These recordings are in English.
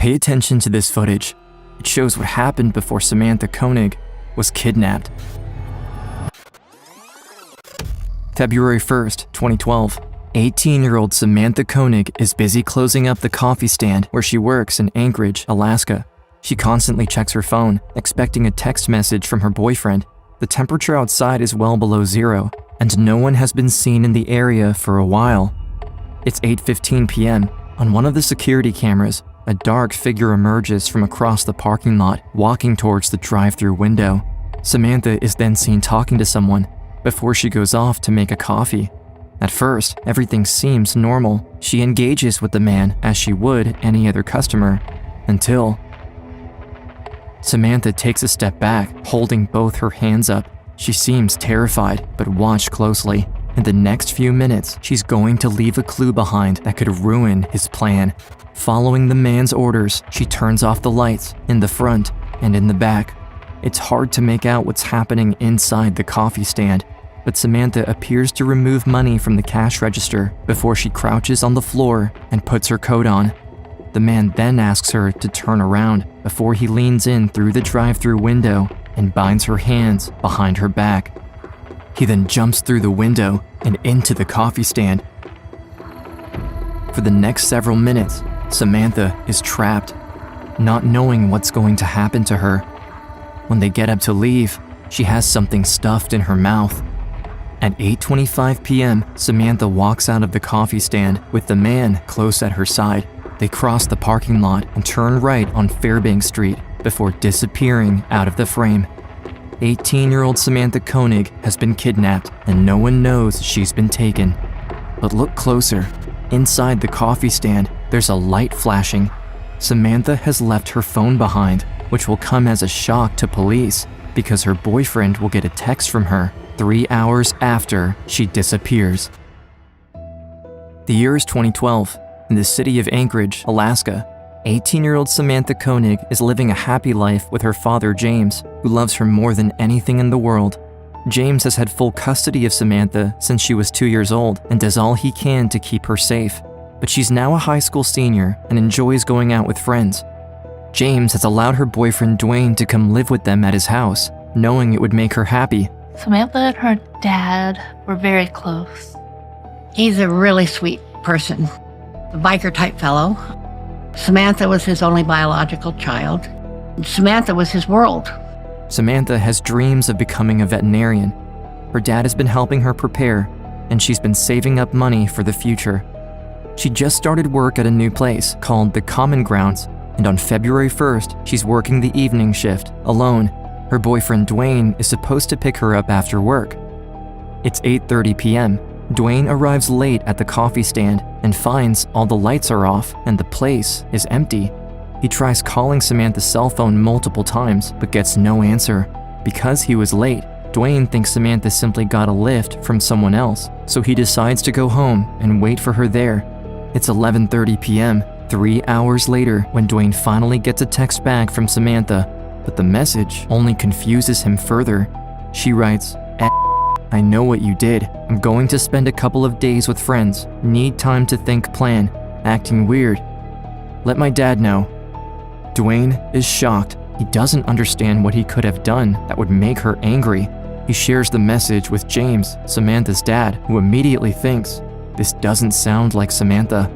Pay attention to this footage. It shows what happened before Samantha Koenig was kidnapped. February 1st, 2012. 18-year-old Samantha Koenig is busy closing up the coffee stand where she works in Anchorage, Alaska. She constantly checks her phone, expecting a text message from her boyfriend. The temperature outside is well below zero, and no one has been seen in the area for a while. It's 8:15 p.m. On one of the security cameras, a dark figure emerges from across the parking lot, walking towards the drive-through window. Samantha is then seen talking to someone before she goes off to make a coffee. At first, everything seems normal. She engages with the man as she would any other customer, until Samantha takes a step back, holding both her hands up. She seems terrified, but watch closely. In the next few minutes, she's going to leave a clue behind that could ruin his plan. Following the man's orders, she turns off the lights in the front and in the back. It's hard to make out what's happening inside the coffee stand, but Samantha appears to remove money from the cash register before she crouches on the floor and puts her coat on. The man then asks her to turn around before he leans in through the drive-through window and binds her hands behind her back. He then jumps through the window and into the coffee stand. For the next several minutes, Samantha is trapped, not knowing what's going to happen to her. When they get up to leave, she has something stuffed in her mouth. At 8:25 p.m., Samantha walks out of the coffee stand with the man close at her side. They cross the parking lot and turn right on Fairbanks Street before disappearing out of the frame. 18-year-old Samantha Koenig has been kidnapped and no one knows she's been taken. But look closer. Inside the coffee stand, there's a light flashing. Samantha has left her phone behind, which will come as a shock to police because her boyfriend will get a text from her 3 hours after she disappears. The year is 2012. In the city of Anchorage, Alaska, 18-year-old Samantha Koenig is living a happy life with her father, James, who loves her more than anything in the world. James has had full custody of Samantha since she was 2 years old and does all he can to keep her safe. But she's now a high school senior and enjoys going out with friends. James has allowed her boyfriend, Dwayne, to come live with them at his house, knowing it would make her happy. Samantha and her dad were very close. He's a really sweet person, a biker-type fellow. Samantha was his only biological child. Samantha was his world. Samantha has dreams of becoming a veterinarian. Her dad has been helping her prepare, and she's been saving up money for the future. She just started work at a new place called the Common Grounds, and on February 1st, she's working the evening shift alone. Her boyfriend, Dwayne, is supposed to pick her up after work. It's 8:30 p.m. Dwayne arrives late at the coffee stand and finds all the lights are off and the place is empty. He tries calling Samantha's cell phone multiple times but gets no answer. Because he was late, Dwayne thinks Samantha simply got a lift from someone else, so he decides to go home and wait for her there. It's 11:30 p.m., 3 hours later, when Dwayne finally gets a text back from Samantha, but the message only confuses him further. She writes, "I know what you did. I'm going to spend a couple of days with friends. Need time to think, plan. Acting weird. Let my dad know." Dwayne is shocked. He doesn't understand what he could have done that would make her angry. He shares the message with James, Samantha's dad, who immediately thinks, this doesn't sound like Samantha.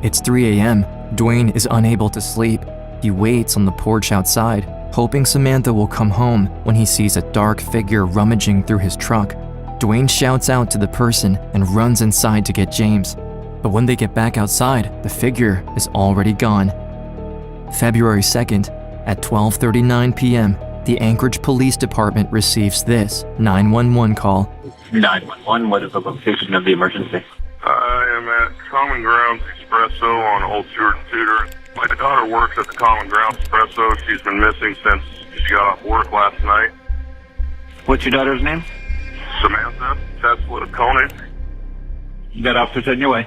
It's 3 a.m. Dwayne is unable to sleep. He waits on the porch outside, hoping Samantha will come home when he sees a dark figure rummaging through his truck. Dwayne shouts out to the person and runs inside to get James. But when they get back outside, the figure is already gone. February 2nd, at 12:39 p.m., the Anchorage Police Department receives this 911 call. 911, what is the location of the emergency? I am at Common Grounds Espresso on Old Stewart and Tudor. My daughter works at the Common Grounds Espresso. She's been missing since she got off work last night. What's your daughter's name? Samantha Koenig. That officer's on your way.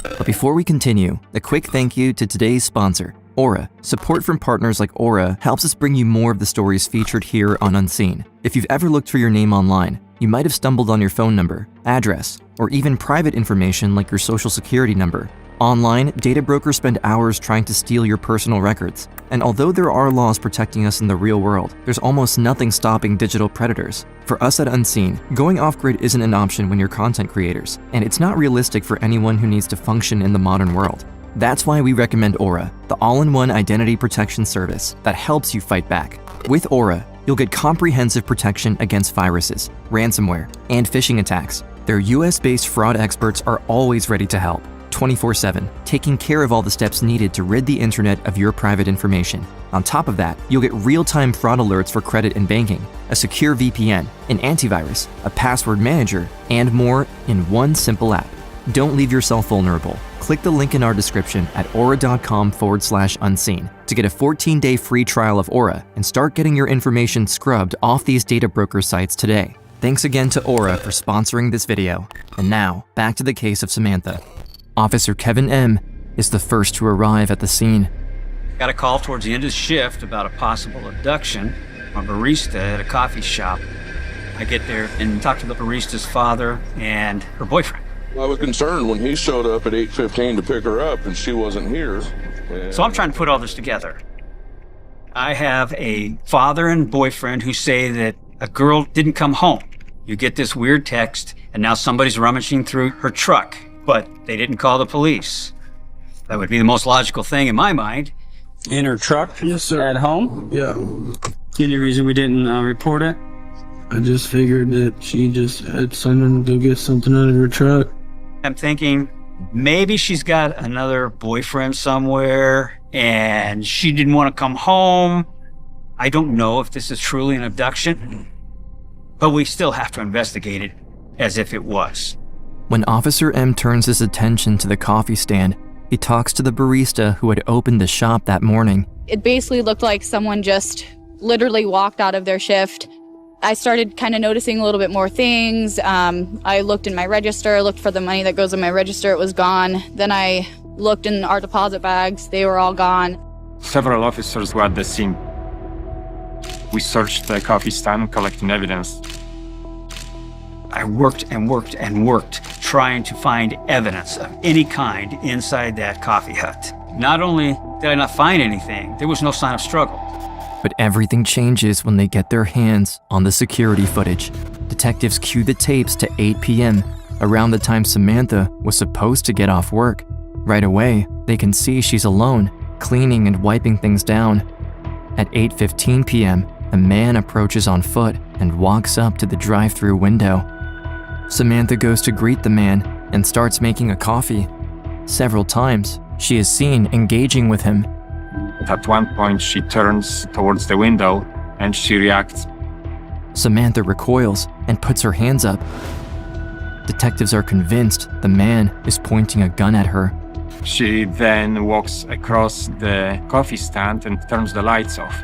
But before we continue, a quick thank you to today's sponsor, Aura. Support from partners like Aura helps us bring you more of the stories featured here on Unseen. If you've ever looked for your name online, you might have stumbled on your phone number, address, or even private information like your social security number, Online, data brokers spend hours trying to steal your personal records. And although there are laws protecting us in the real world, there's almost nothing stopping digital predators. For us at Unseen, going off-grid isn't an option when you're content creators, and it's not realistic for anyone who needs to function in the modern world. That's why we recommend Aura, the all-in-one identity protection service that helps you fight back. With Aura, you'll get comprehensive protection against viruses, ransomware, and phishing attacks. Their US-based fraud experts are always ready to help, 24/7, taking care of all the steps needed to rid the internet of your private information. On top of that, you'll get real-time fraud alerts for credit and banking, a secure VPN, an antivirus, a password manager, and more in one simple app. Don't leave yourself vulnerable. Click the link in our description at aura.com/unseen to get a 14-day free trial of Aura and start getting your information scrubbed off these data broker sites today. Thanks again to Aura for sponsoring this video. And now, back to the case of Samantha. Officer Kevin M. is the first to arrive at the scene. Got a call towards the end of the shift about a possible abduction from a barista at a coffee shop. I get there and talk to the barista's father and her boyfriend. I was concerned when he showed up at 8:15 to pick her up and she wasn't here. So I'm trying to put all this together. I have a father and boyfriend who say that a girl didn't come home. You get this weird text, and now somebody's rummaging through her truck, but they didn't call the police. That would be the most logical thing in my mind. In her truck? Yes, sir. At home? Yeah. Any reason we didn't report it? I just figured that she just had someone go get something out of her truck. I'm thinking maybe she's got another boyfriend somewhere and she didn't want to come home. I don't know if this is truly an abduction, but we still have to investigate it as if it was. When Officer M turns his attention to the coffee stand, he talks to the barista who had opened the shop that morning. It basically looked like someone just literally walked out of their shift. I started kind of noticing a little bit more things. I looked in my register, looked for the money that goes in my register, it was gone. Then I looked in our deposit bags, they were all gone. Several officers were at the scene. We searched the coffee stand, collecting evidence. I worked and worked and worked, trying to find evidence of any kind inside that coffee hut. Not only did I not find anything, there was no sign of struggle. But everything changes when they get their hands on the security footage. Detectives cue the tapes to 8 p.m., around the time Samantha was supposed to get off work. Right away, they can see she's alone, cleaning and wiping things down. At 8:15 p.m., a man approaches on foot and walks up to the drive-through window. Samantha goes to greet the man and starts making a coffee. Several times, she is seen engaging with him. At one point, she turns towards the window and she reacts. Samantha recoils and puts her hands up. Detectives are convinced the man is pointing a gun at her. She then walks across the coffee stand and turns the lights off.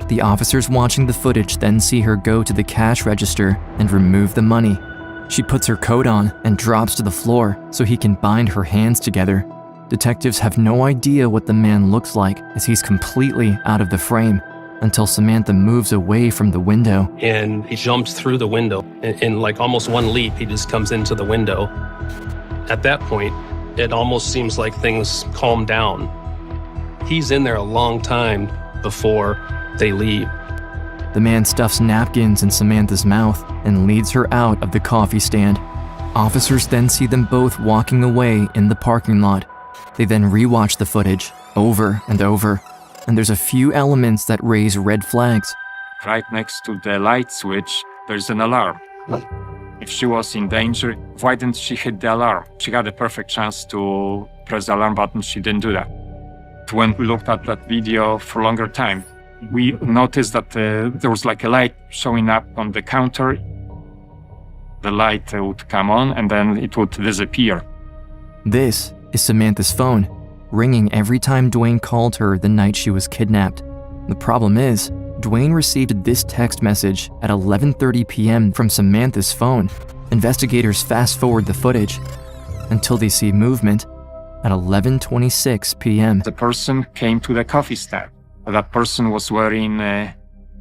The officers watching the footage then see her go to the cash register and remove the money. She puts her coat on and drops to the floor so he can bind her hands together. Detectives have no idea what the man looks like as he's completely out of the frame until Samantha moves away from the window. And he jumps through the window. In like almost one leap, he just comes into the window. At that point, it almost seems like things calm down. He's in there a long time before they leave. The man stuffs napkins in Samantha's mouth and leads her out of the coffee stand. Officers then see them both walking away in the parking lot. They then rewatch the footage over and over, and there's a few elements that raise red flags. Right next to the light switch, there's an alarm. If she was in danger, why didn't she hit the alarm? She had a perfect chance to press the alarm button, she didn't do that. When we looked at that video for a longer time, we noticed that there was like a light showing up on the counter. The light would come on and then it would disappear. This is Samantha's phone, ringing every time Dwayne called her the night she was kidnapped. The problem is, Dwayne received this text message at 11:30 p.m. from Samantha's phone. Investigators fast forward the footage until they see movement at 11:26 p.m. The person came to the coffee stand. That person was wearing a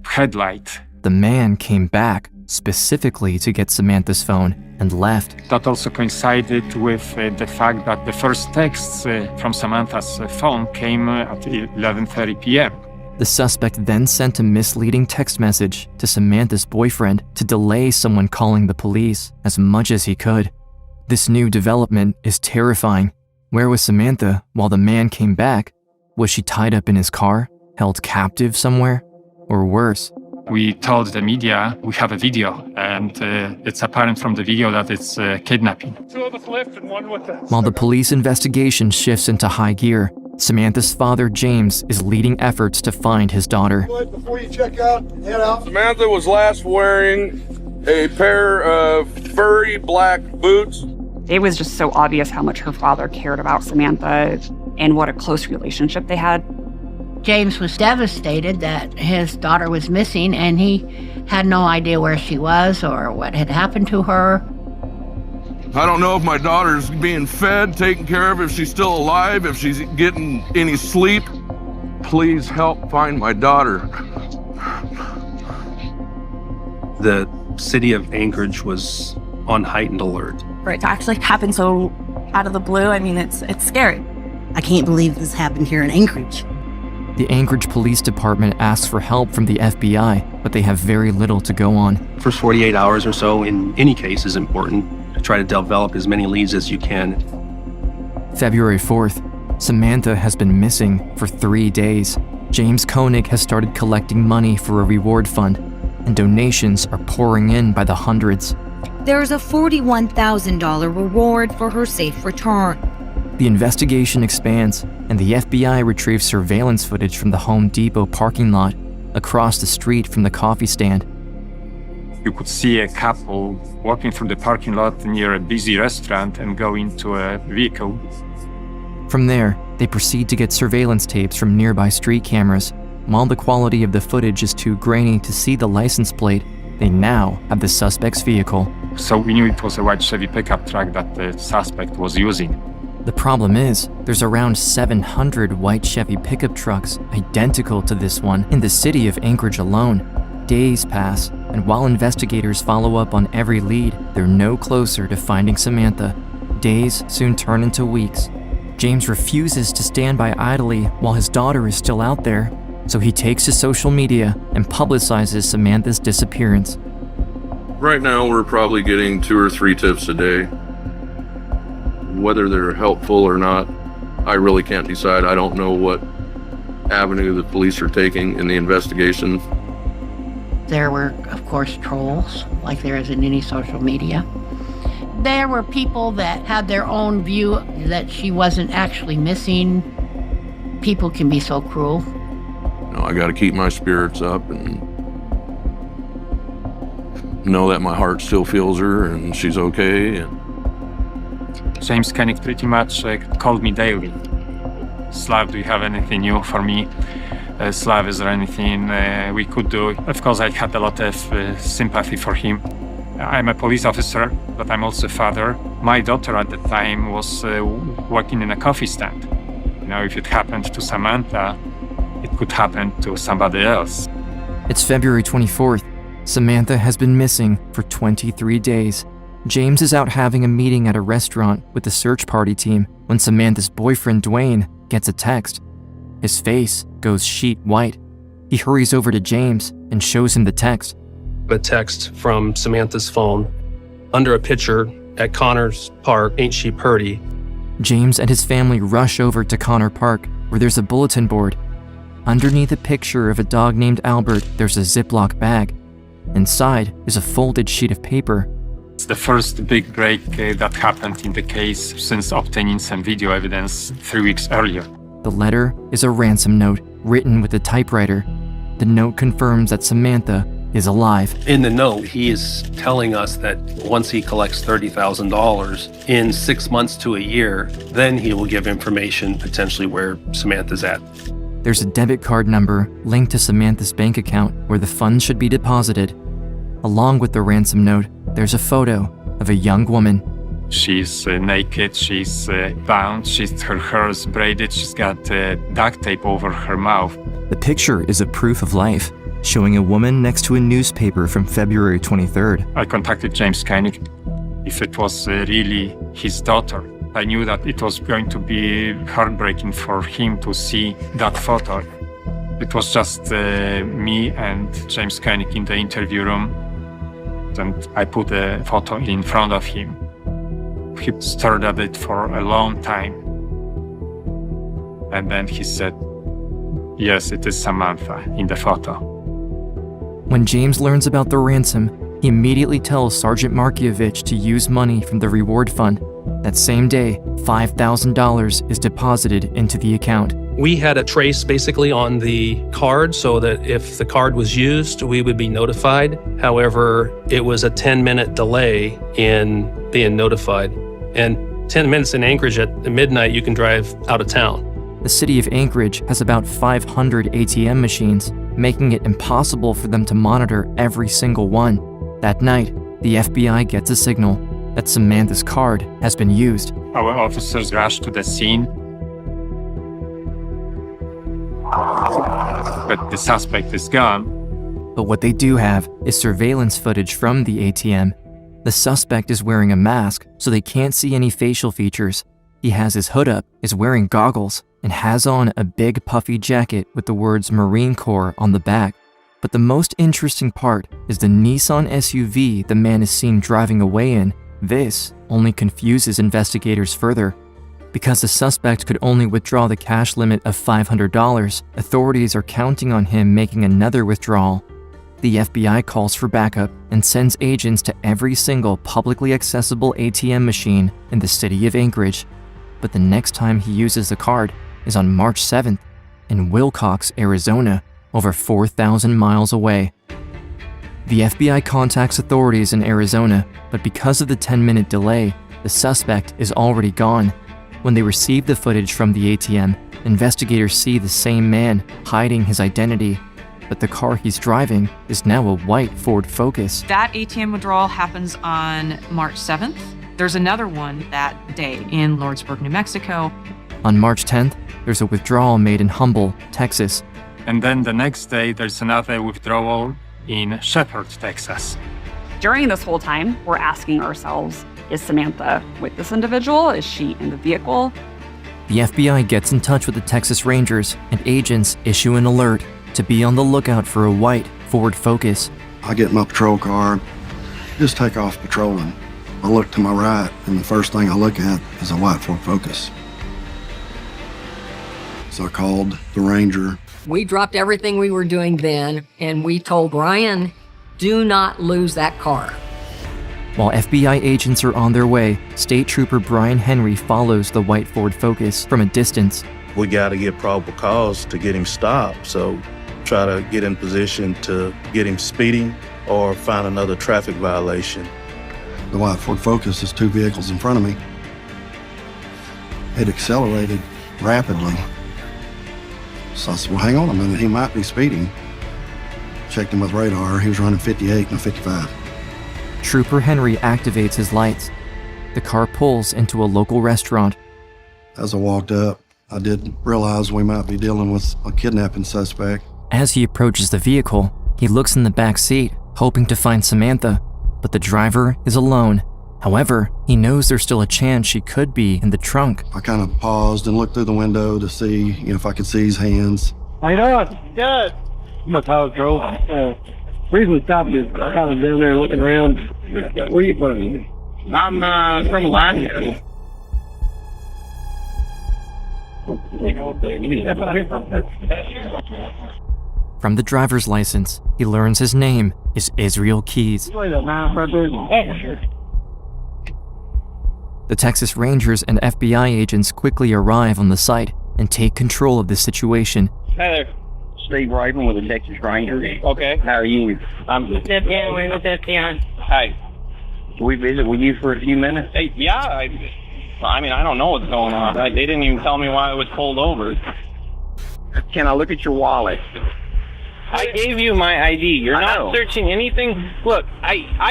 headlight. The man came back specifically to get Samantha's phone, and left. That also coincided with the fact that the first texts from Samantha's phone came at 11:30 p.m. The suspect then sent a misleading text message to Samantha's boyfriend to delay someone calling the police as much as he could. This new development is terrifying. Where was Samantha while the man came back? Was she tied up in his car, held captive somewhere? Or worse? We told the media we have a video, and it's apparent from the video that it's kidnapping. Two of us left and one with us. While the police investigation shifts into high gear, Samantha's father, James, is leading efforts to find his daughter. Before you check out, head out. Samantha was last wearing a pair of furry black boots. It was just so obvious how much her father cared about Samantha and what a close relationship they had. James was devastated that his daughter was missing, and he had no idea where she was or what had happened to her. I don't know if my daughter's being fed, taken care of, if she's still alive, if she's getting any sleep. Please help find my daughter. The city of Anchorage was on heightened alert. For it to actually happen so out of the blue, I mean, it's scary. I can't believe this happened here in Anchorage. The Anchorage Police Department asks for help from the FBI, but they have very little to go on. First 48 hours or so in any case is important to try to develop as many leads as you can. February 4th, Samantha has been missing for 3 days. James Koenig has started collecting money for a reward fund, and donations are pouring in by the hundreds. There is a $41,000 reward for her safe return. The investigation expands, and the FBI retrieves surveillance footage from the Home Depot parking lot across the street from the coffee stand. You could see a couple walking through the parking lot near a busy restaurant and go into a vehicle. From there, they proceed to get surveillance tapes from nearby street cameras. While the quality of the footage is too grainy to see the license plate, they now have the suspect's vehicle. So we knew it was a white Chevy pickup truck that the suspect was using. The problem is, there's around 700 white Chevy pickup trucks identical to this one in the city of Anchorage alone. Days pass, and while investigators follow up on every lead, they're no closer to finding Samantha. Days soon turn into weeks. James refuses to stand by idly while his daughter is still out there, so he takes to social media and publicizes Samantha's disappearance. Right now, we're probably getting 2 or 3 tips a day. Whether they're helpful or not, I really can't decide. I don't know what avenue the police are taking in the investigation. There were, of course, trolls, like there is in any social media. There were people that had their own view that she wasn't actually missing. People can be so cruel. I got to keep my spirits up and know that my heart still feels her and she's okay. And James Koenig pretty much called me daily. Slav, do you have anything new for me? Slav, is there anything we could do? Of course, I had a lot of sympathy for him. I'm a police officer, but I'm also a father. My daughter at the time was working in a coffee stand. You know, if it happened to Samantha, it could happen to somebody else. It's February 24th. Samantha has been missing for 23 days. James is out having a meeting at a restaurant with the search party team when Samantha's boyfriend, Dwayne, gets a text. His face goes sheet white. He hurries over to James and shows him the text. A text from Samantha's phone under a picture at Connor's Park, Ain't She Purty? James and his family rush over to Connor Park, where there's a bulletin board. Underneath a picture of a dog named Albert, there's a Ziploc bag. Inside is a folded sheet of paper. It's the first big break that happened in the case since obtaining some video evidence 3 weeks earlier. The letter is a ransom note written with a typewriter. The note confirms that Samantha is alive. In the note, he is telling us that once he collects $30,000 in 6 months to a year, then he will give information potentially where Samantha's at. There's a debit card number linked to Samantha's bank account where the funds should be deposited. Along with the ransom note, there's a photo of a young woman. She's naked, she's bound, her hair is braided, she's got duct tape over her mouth. The picture is a proof of life. showing a woman next to a newspaper from February 23rd. I contacted James Koenig if it was really his daughter. I knew that it was going to be heartbreaking for him to see that photo. It was just me and James Koenig in the interview room, and I put the photo in front of him. He stared at it for a long time, and then he said, "Yes, it is Samantha in the photo." When James learns about the ransom, he immediately tells Sergeant Markievich to use money from the reward fund. That same day, $5,000 is deposited into the account. We had a trace basically on the card so that if the card was used, we would be notified. However, it was a 10-minute delay in being notified. And 10 minutes in Anchorage at midnight, you can drive out of town. The city of Anchorage has about 500 ATM machines, making it impossible for them to monitor every single one. That night, the FBI gets a signal that Samantha's card has been used. Our officers rushed to the scene, but the suspect is gone. But what they do have is surveillance footage from the ATM. The suspect is wearing a mask, so they can't see any facial features. He has his hood up, is wearing goggles, and has on a big puffy jacket with the words Marine Corps on the back. But the most interesting part is the Nissan SUV the man is seen driving away in. This only confuses investigators further. Because the suspect could only withdraw the cash limit of $500, authorities are counting on him making another withdrawal. The FBI calls for backup and sends agents to every single publicly accessible ATM machine in the city of Anchorage. But the next time he uses the card is on March 7th in Wilcox, Arizona, over 4,000 miles away. The FBI contacts authorities in Arizona, but because of the 10-minute delay, the suspect is already gone. When they receive the footage from the ATM, investigators see the same man hiding his identity, but the car he's driving is now a white Ford Focus. That ATM withdrawal happens on March 7th. There's another one that day in Lordsburg, New Mexico. On March 10th, there's a withdrawal made in Humble, Texas. And then the next day, there's another withdrawal in Shepherd, Texas. During this whole time, we're asking ourselves, is Samantha with this individual? Is she in the vehicle? The FBI gets in touch with the Texas Rangers, and agents issue an alert to be on the lookout for a white Ford Focus. I get in my patrol car, just take off patrolling. I look to my right, and the first thing I look at is a white Ford Focus. So I called the Ranger. We dropped everything we were doing then, and we told Ryan, do not lose that car. While FBI agents are on their way, State Trooper Brian Henry follows the white Ford Focus from a distance. We got to get probable cause to get him stopped, so try to get in position to get him speeding or find another traffic violation. The white Ford Focus is two vehicles in front of me. It accelerated rapidly. So I said, well, hang on a minute, he might be speeding. Checked him with radar, he was running 58 and 55. Trooper Henry activates his lights. The car pulls into a local restaurant. As I walked up, I did realize we might be dealing with a kidnapping suspect. As he approaches the vehicle, he looks in the back seat, hoping to find Samantha, but the driver is alone. However, he knows there's still a chance she could be in the trunk. I kind of paused and looked through the window to see if I could see his hands. How you doing? Good. That's how it drove. Reason we stopped is I kind of down there looking around. Where are you from? I'm from Alaska. From the driver's license, he learns his name is Israel Keys. The Texas Rangers and FBI agents quickly arrive on the site and take control of the situation. Hi there. Steve Raven with the Texas Rangers. Okay. How are you? I'm with FBI. Hi. Can we visit with you for a few minutes? Hey, yeah. I mean, I don't know what's going on. They didn't even tell me why it was pulled over. Can I look at your wallet? I gave you my ID. You're not searching anything. Look,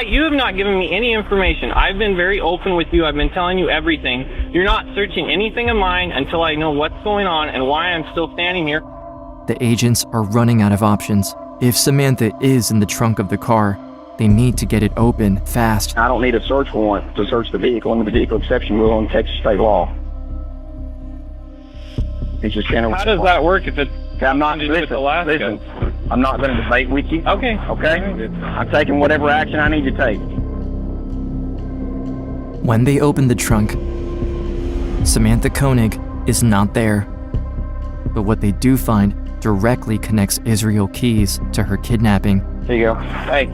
you have not given me any information. I've been very open with you. I've been telling you everything. You're not searching anything of mine until I know what's going on and why I'm still standing here. The agents are running out of options. If Samantha is in the trunk of the car, they need to get it open fast. I don't need a search warrant to search the vehicle under the vehicle exception rule in Texas state law. It's just general. How does that work if it's I'm not with Alaska? Listen, I'm not going to debate with you. Okay. Okay? I'm taking whatever action I need to take. When they open the trunk, Samantha Koenig is not there. But what they do find directly connects Israel Keys to her kidnapping. Here you go. Hey.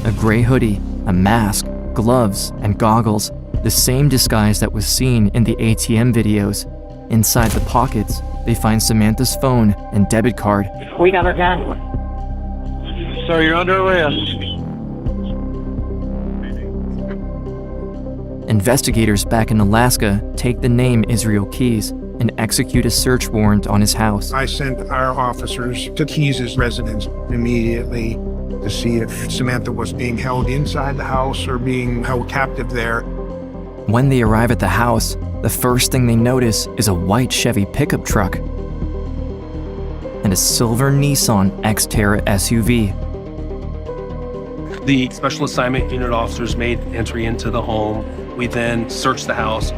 A gray hoodie, a mask, gloves, and goggles, the same disguise that was seen in the ATM videos. Inside the pockets, they find Samantha's phone and debit card. We got her gun. Sir, you're under arrest. Investigators back in Alaska take the name Israel Keys and execute a search warrant on his house. I sent our officers to Keys' residence immediately to see if Samantha was being held inside the house or being held captive there. When they arrive at the house, the first thing they notice is a white Chevy pickup truck and a silver Nissan Xterra SUV. The special assignment unit officers made entry into the home. We then searched the house,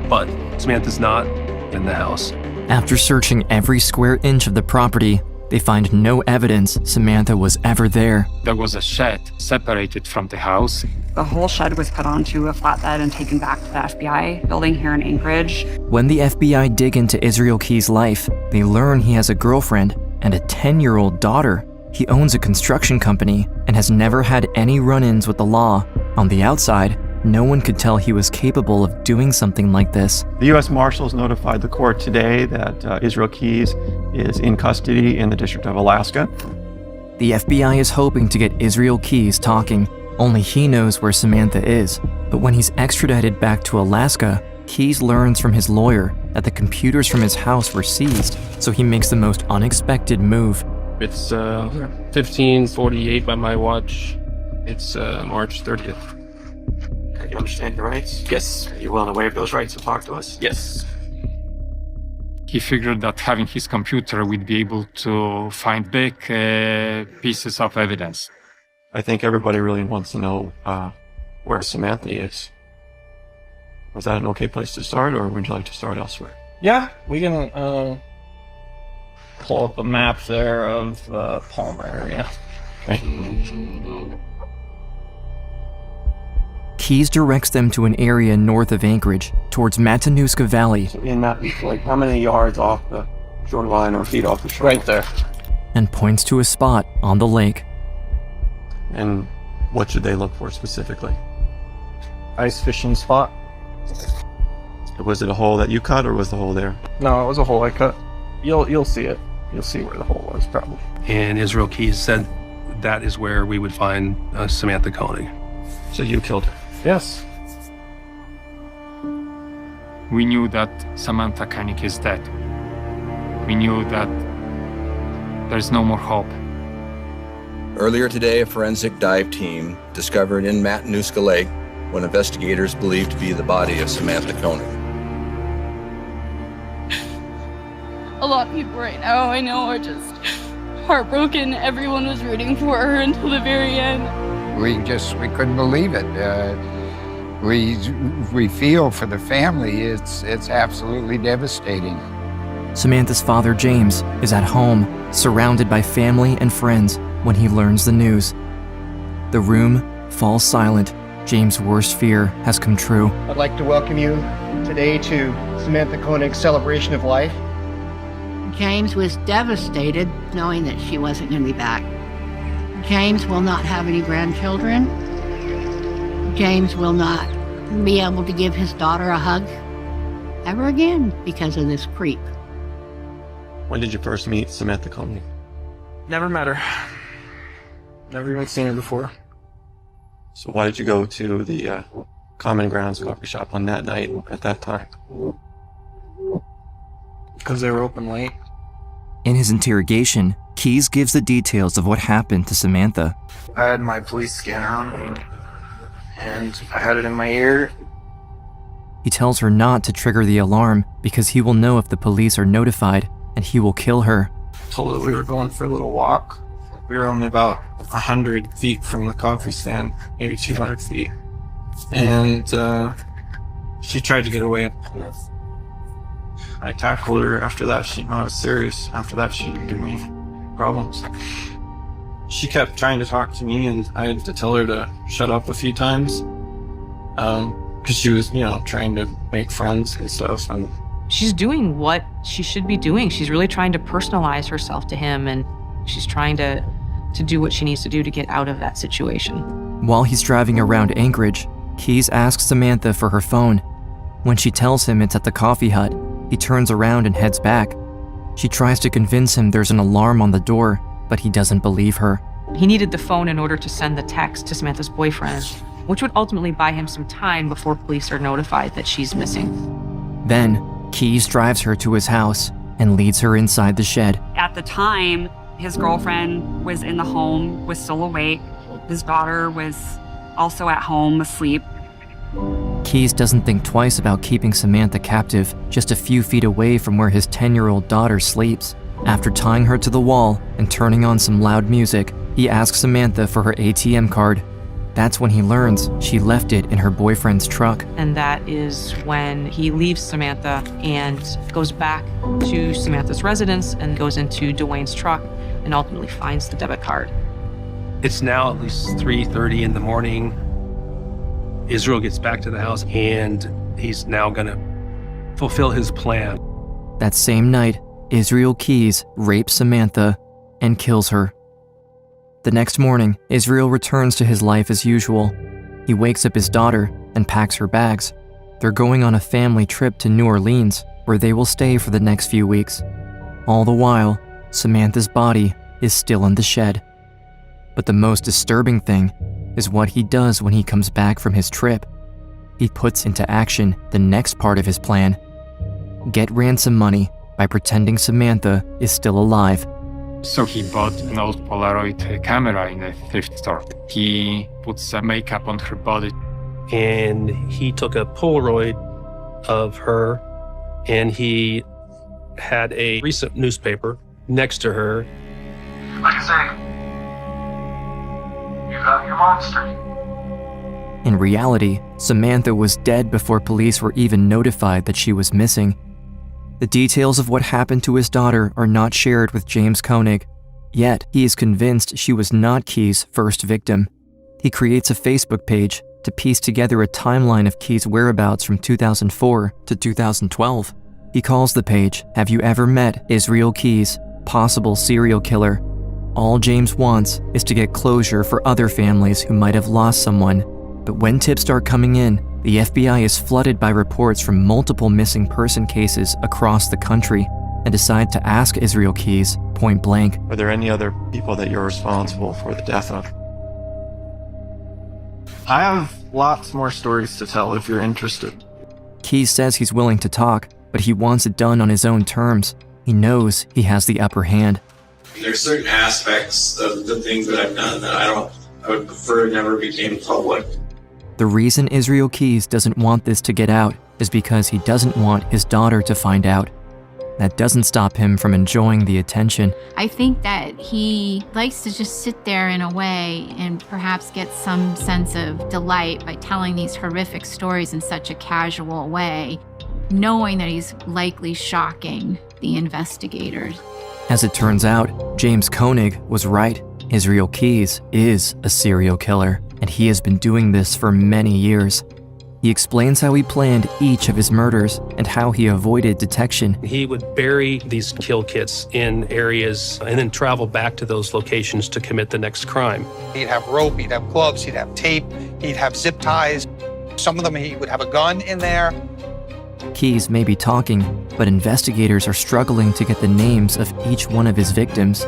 but Samantha's not in the house. After searching every square inch of the property, they find no evidence Samantha was ever there. There was a shed separated from the house. The whole shed was put onto a flatbed and taken back to the FBI building here in Anchorage. When the FBI dig into Israel Keys' life, they learn he has a girlfriend and a 10-year-old daughter. He owns a construction company and has never had any run-ins with the law. On the outside, no one could tell he was capable of doing something like this. The U.S. Marshals notified the court today that Israel Keys is in custody in the District of Alaska. The FBI is hoping to get Israel Keys talking. Only he knows where Samantha is. But when he's extradited back to Alaska, Keys learns from his lawyer that the computers from his house were seized, so he makes the most unexpected move. It's 15:48 by my watch. It's March 30th. You understand your rights? Yes. Are you willing to waive those rights and talk to us? Yes. He figured that having his computer, we'd be able to find big pieces of evidence. I think everybody really wants to know where Samantha is. Was that an okay place to start, or would you like to start elsewhere? Yeah, we can pull up a map there of Palmer area. Okay. Keys directs them to an area north of Anchorage, towards Matanuska Valley. In that, like, how many yards off the shoreline or feet off the shore? Right there. And points to a spot on the lake. And what should they look for specifically? Ice fishing spot. Was it a hole that you cut, or was the hole there? No, it was a hole I cut. You'll see it. You'll see where the hole was, probably. And Israel Keys said that is where we would find Samantha Koenig. So you killed her? Yes. We knew that Samantha Koenig is dead. We knew that there's no more hope. Earlier today, a forensic dive team discovered in Matanuska Lake what investigators believed to be the body of Samantha Koenig. A lot of people right now I know are just heartbroken. Everyone was rooting for her until the very end. We couldn't believe it. We feel for the family. It's absolutely devastating. Samantha's father, James, is at home, surrounded by family and friends when he learns the news. The room falls silent. James' worst fear has come true. I'd like to welcome you today to Samantha Koenig's celebration of life. James was devastated knowing that she wasn't going to be back. James will not have any grandchildren. James will not be able to give his daughter a hug ever again because of this creep. When did you first meet Samantha Koenig? Never met her. Never even seen her before. So why did you go to the Common Grounds coffee shop on that night at that time? Because they were open late. In his interrogation, Keys gives the details of what happened to Samantha. I had my police scanner on, and I had it in my ear. He tells her not to trigger the alarm because he will know if the police are notified and he will kill her. told her we were going for a little walk. We were only about 100 feet from the coffee stand, maybe 200 feet. And she tried to get away. I tackled her. After that, she knew I was serious. After that, she didn't give me problems. She kept trying to talk to me, and I had to tell her to shut up a few times. Because she was, trying to make friends and stuff. And she's doing what she should be doing. She's really trying to personalize herself to him, and she's trying to do what she needs to do to get out of that situation. While he's driving around Anchorage, Keyes asks Samantha for her phone. When she tells him it's at the coffee hut, he turns around and heads back. She tries to convince him there's an alarm on the door, but he doesn't believe her. He needed the phone in order to send the text to Samantha's boyfriend, which would ultimately buy him some time before police are notified that she's missing. Then, Keyes drives her to his house and leads her inside the shed. At the time, his girlfriend was in the home, was still awake. His daughter was also at home, asleep. Keyes doesn't think twice about keeping Samantha captive just a few feet away from where his 10-year-old daughter sleeps. After tying her to the wall and turning on some loud music, he asks Samantha for her ATM card. That's when he learns she left it in her boyfriend's truck. And that is when he leaves Samantha and goes back to Samantha's residence and goes into Dwayne's truck and ultimately finds the debit card. It's now at least 3:30 in the morning. Israel gets back to the house, and he's now going to fulfill his plan. That same night, Israel Keyes rapes Samantha and kills her. The next morning, Israel returns to his life as usual. He wakes up his daughter and packs her bags. They're going on a family trip to New Orleans, where they will stay for the next few weeks. All the while, Samantha's body is still in the shed. But the most disturbing thing is what he does when he comes back from his trip. He puts into action the next part of his plan: get ransom money by pretending Samantha is still alive. So he bought an old Polaroid camera in a thrift store. He puts some makeup on her body. And he took a Polaroid of her, and he had a recent newspaper next to her. Like I say, you got your monster. In reality, Samantha was dead before police were even notified that she was missing. The details of what happened to his daughter are not shared with James Koenig, yet he is convinced she was not Keyes' first victim. He creates a Facebook page to piece together a timeline of Keyes' whereabouts from 2004 to 2012. He calls the page, "Have you ever met Israel Keyes, possible serial killer?" All James wants is to get closure for other families who might have lost someone. But when tips start coming in, the FBI is flooded by reports from multiple missing person cases across the country and decide to ask Israel Keyes point blank, Are there any other people that you're responsible for the death of? I have lots more stories to tell if you're interested. Keyes says he's willing to talk, but he wants it done on his own terms. He knows he has the upper hand. There's certain aspects of the things that I've done that I would prefer never became public. The reason Israel Keyes doesn't want this to get out is because he doesn't want his daughter to find out. That doesn't stop him from enjoying the attention. I think that he likes to just sit there in a way and perhaps get some sense of delight by telling these horrific stories in such a casual way, knowing that he's likely shocking the investigators. As it turns out, James Koenig was right. Israel Keyes is a serial killer, and he has been doing this for many years. He explains how he planned each of his murders and how he avoided detection. He would bury these kill kits in areas and then travel back to those locations to commit the next crime. He'd have rope, he'd have gloves, he'd have tape, he'd have zip ties. Some of them he would have a gun in there. Keyes may be talking, but investigators are struggling to get the names of each one of his victims.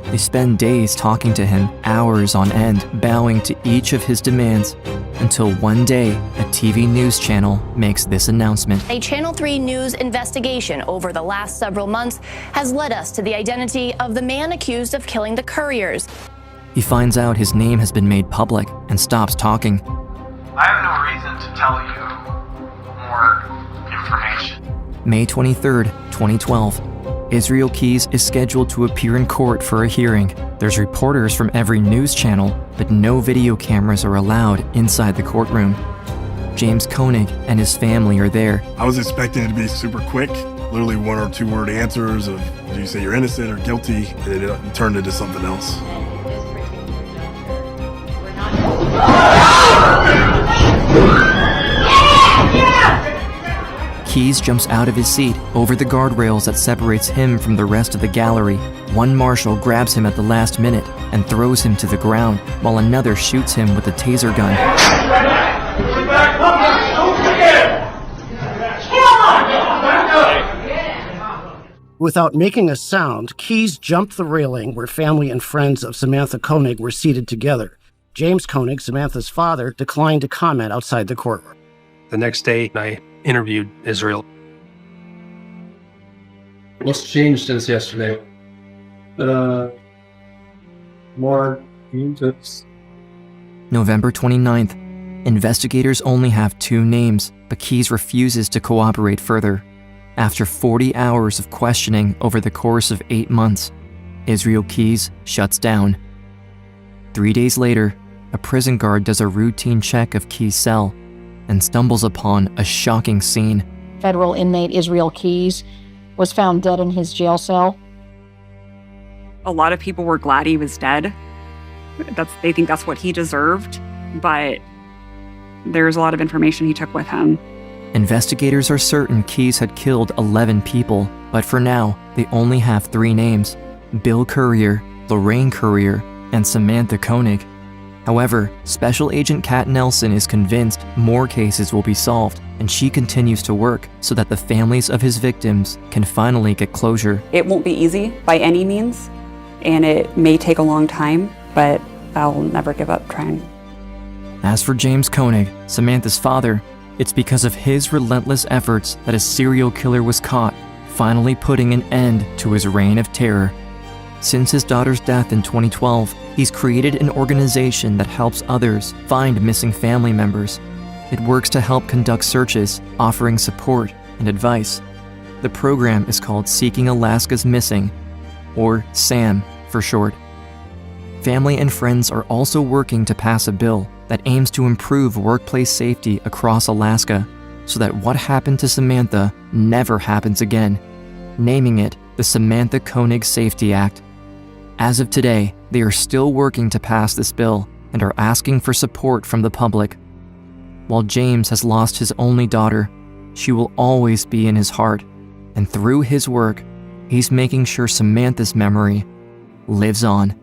They spend days talking to him, hours on end, bowing to each of his demands, until one day, a TV news channel makes this announcement. A Channel 3 News investigation over the last several months has led us to the identity of the man accused of killing the couriers. He finds out his name has been made public and stops talking. I have no reason to tell you more information. May 23rd, 2012. Israel Keyes is scheduled to appear in court for a hearing. There's reporters from every news channel, but no video cameras are allowed inside the courtroom. James Koenig and his family are there. I was expecting it to be super quick, literally 1 or 2 word answers of, do you say you're innocent or guilty? And it turned into something else. Keyes jumps out of his seat over the guardrails that separates him from the rest of the gallery. One marshal grabs him at the last minute and throws him to the ground, while another shoots him with a taser gun. Without making a sound, Keyes jumped the railing where family and friends of Samantha Koenig were seated together. James Koenig, Samantha's father, declined to comment outside the courtroom. The next day, I interviewed Israel. What's changed since yesterday? More tips. November 29th. Investigators only have 2 names, but Keyes refuses to cooperate further. After 40 hours of questioning over the course of 8 months, Israel Keyes shuts down. 3 days later, a prison guard does a routine check of Keyes' cell and stumbles upon a shocking scene. Federal inmate Israel Keyes was found dead in his jail cell. A lot of people were glad he was dead. They think that's what he deserved, but there's a lot of information he took with him. Investigators are certain Keyes had killed 11 people, but for now, they only have 3 names: Bill Currier, Lorraine Currier, and Samantha Koenig. However, Special Agent Kat Nelson is convinced more cases will be solved, and she continues to work so that the families of his victims can finally get closure. It won't be easy by any means, and it may take a long time, but I'll never give up trying. As for James Koenig, Samantha's father, it's because of his relentless efforts that a serial killer was caught, finally putting an end to his reign of terror. Since his daughter's death in 2012, he's created an organization that helps others find missing family members. It works to help conduct searches, offering support and advice. The program is called Seeking Alaska's Missing, or SAM for short. Family and friends are also working to pass a bill that aims to improve workplace safety across Alaska so that what happened to Samantha never happens again, naming it the Samantha Koenig Safety Act. As of today, they are still working to pass this bill and are asking for support from the public. While James has lost his only daughter, she will always be in his heart, and through his work, he's making sure Samantha's memory lives on.